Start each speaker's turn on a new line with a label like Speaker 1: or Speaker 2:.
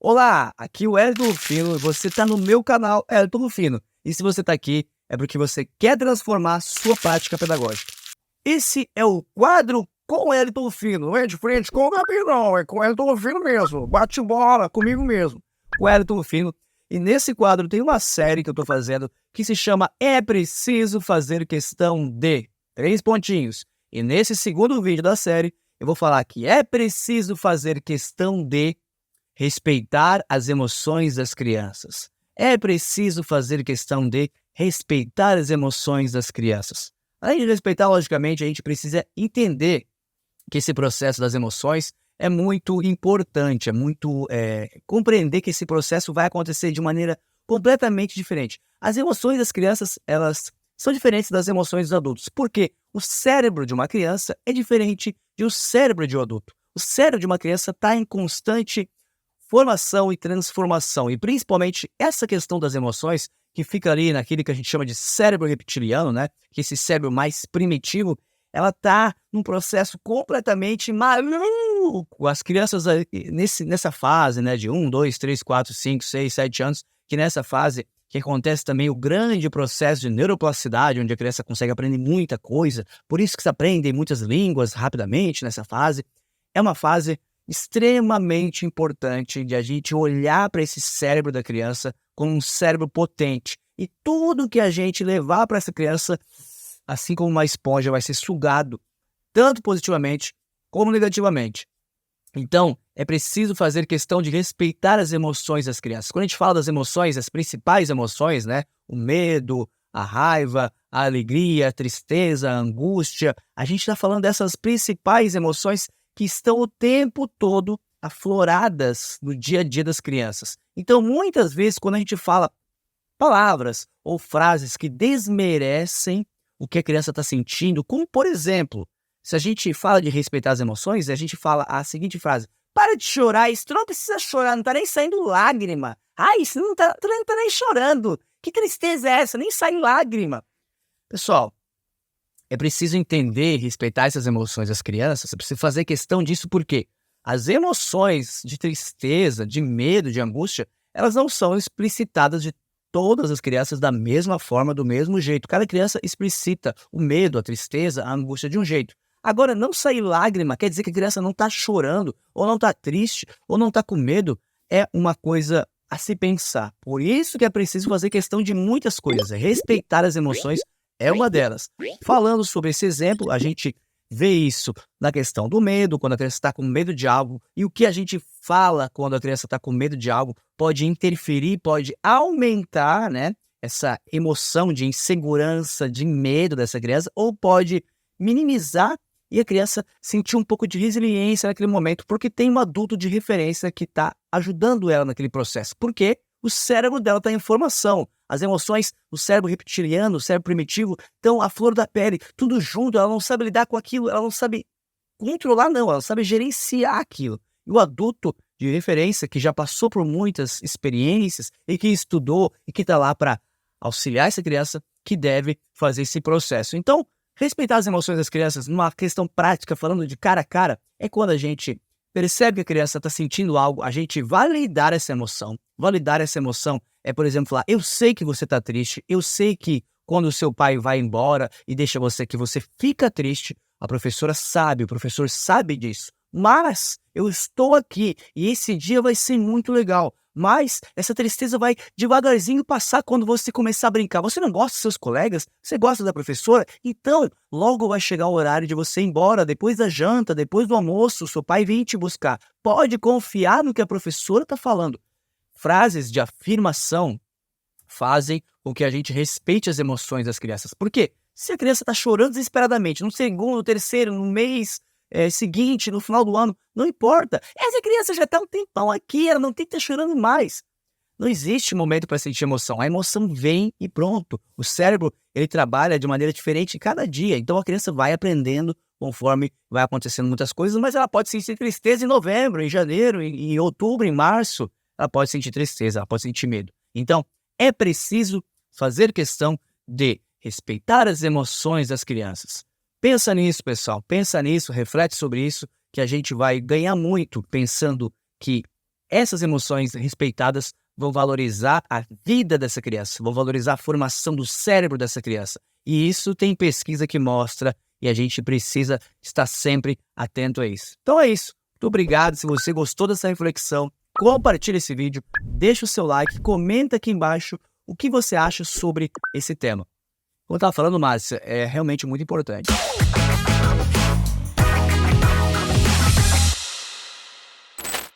Speaker 1: Olá, aqui é o Elton Rufino e você está no meu canal Elton Rufino. E se você está aqui é porque você quer transformar sua prática pedagógica. Esse é o quadro com o Elton Rufino. Não é de frente com o Gabi, não. É com o Elton Rufino mesmo. Bate bola comigo mesmo. Com o Elton Rufino. E nesse quadro tem uma série que eu estou fazendo que se chama É Preciso Fazer Questão de... 3 pontinhos. E nesse segundo vídeo da série eu vou falar que é preciso fazer questão de respeitar as emoções das crianças. É preciso fazer questão de respeitar as emoções das crianças. Além de respeitar, logicamente, a gente precisa entender que esse processo das emoções é muito importante, compreender que esse processo vai acontecer de maneira completamente diferente. As emoções das crianças, elas são diferentes das emoções dos adultos, porque o cérebro de uma criança é diferente do cérebro de um adulto. O cérebro de uma criança está em constante formação e transformação, e principalmente essa questão das emoções, que fica ali naquele que a gente chama de cérebro reptiliano, né? Que esse cérebro mais primitivo, ela está num processo completamente maluco. As crianças nessa fase, né, de 1, 2, 3, 4, 5, 6, 7 anos, que nessa fase que acontece também o grande processo de neuroplasticidade, onde a criança consegue aprender muita coisa, por isso que se aprendem muitas línguas rapidamente nessa fase. É uma fase extremamente importante de a gente olhar para esse cérebro da criança como um cérebro potente. E tudo que a gente levar para essa criança, assim como uma esponja, vai ser sugado, tanto positivamente como negativamente. Então, é preciso fazer questão de respeitar as emoções das crianças. Quando a gente fala das emoções, as principais emoções, né? O medo, a raiva, a alegria, a tristeza, a angústia, a gente está falando dessas principais emoções que estão o tempo todo afloradas no dia a dia das crianças. Então, muitas vezes, quando a gente fala palavras ou frases que desmerecem o que a criança está sentindo, como, por exemplo, se a gente fala de respeitar as emoções, a gente fala a seguinte frase: para de chorar, isso tu não precisa chorar, não está nem saindo lágrima. Ai, isso não tá nem chorando. Que tristeza é essa? Nem sai lágrima. Pessoal, é preciso entender e respeitar essas emoções das crianças. Você precisa fazer questão disso porque as emoções de tristeza, de medo, de angústia, elas não são explicitadas de todas as crianças da mesma forma, do mesmo jeito. Cada criança explicita o medo, a tristeza, a angústia de um jeito. Agora, não sair lágrima quer dizer que a criança não está chorando, ou não está triste, ou não está com medo. É uma coisa a se pensar. Por isso que é preciso fazer questão de muitas coisas. Respeitar as emoções é uma delas. Falando sobre esse exemplo, a gente vê isso na questão do medo, quando a criança está com medo de algo, e o que a gente fala quando a criança está com medo de algo pode interferir, pode aumentar, né, essa emoção de insegurança, de medo dessa criança, ou pode minimizar e a criança sentir um pouco de resiliência naquele momento, porque tem um adulto de referência que está ajudando ela naquele processo. Porque o cérebro dela está em formação. As emoções, o cérebro reptiliano, o cérebro primitivo, estão à flor da pele, tudo junto. Ela não sabe lidar com aquilo, ela não sabe controlar, não, ela sabe gerenciar aquilo. E o adulto de referência, que já passou por muitas experiências e que estudou e que está lá para auxiliar essa criança, que deve fazer esse processo. Então, respeitar as emoções das crianças, numa questão prática, falando de cara a cara, é quando a gente percebe que a criança está sentindo algo, a gente validar essa emoção. Validar essa emoção é, por exemplo, falar: eu sei que você está triste, eu sei que quando o seu pai vai embora e deixa você, que você fica triste, a professora sabe, o professor sabe disso. Mas eu estou aqui e esse dia vai ser muito legal. Mas essa tristeza vai devagarzinho passar quando você começar a brincar. Você não gosta dos seus colegas? Você gosta da professora? Então, logo vai chegar o horário de você ir embora, depois da janta, depois do almoço, seu pai vem te buscar. Pode confiar no que a professora está falando. Frases de afirmação fazem com que a gente respeite as emoções das crianças. Por quê? Se a criança está chorando desesperadamente, no segundo, no terceiro, no mês seguinte, no final do ano, não importa. Essa criança já está um tempão aqui, ela não tem que estar chorando mais. Não existe momento para sentir emoção. A emoção vem e pronto. O cérebro, ele trabalha de maneira diferente cada dia. Então a criança vai aprendendo conforme vai acontecendo muitas coisas, mas ela pode sentir tristeza em novembro, em janeiro, em outubro, em março. Ela pode sentir tristeza, ela pode sentir medo. Então, é preciso fazer questão de respeitar as emoções das crianças. Pensa nisso, pessoal. Pensa nisso, reflete sobre isso, que a gente vai ganhar muito pensando que essas emoções respeitadas vão valorizar a vida dessa criança, vão valorizar a formação do cérebro dessa criança. E isso tem pesquisa que mostra e a gente precisa estar sempre atento a isso. Então é isso. Muito obrigado. Se você gostou dessa reflexão, compartilhe esse vídeo, deixa o seu like, comenta aqui embaixo o que você acha sobre esse tema. Como eu estava falando, Márcia, é realmente muito importante.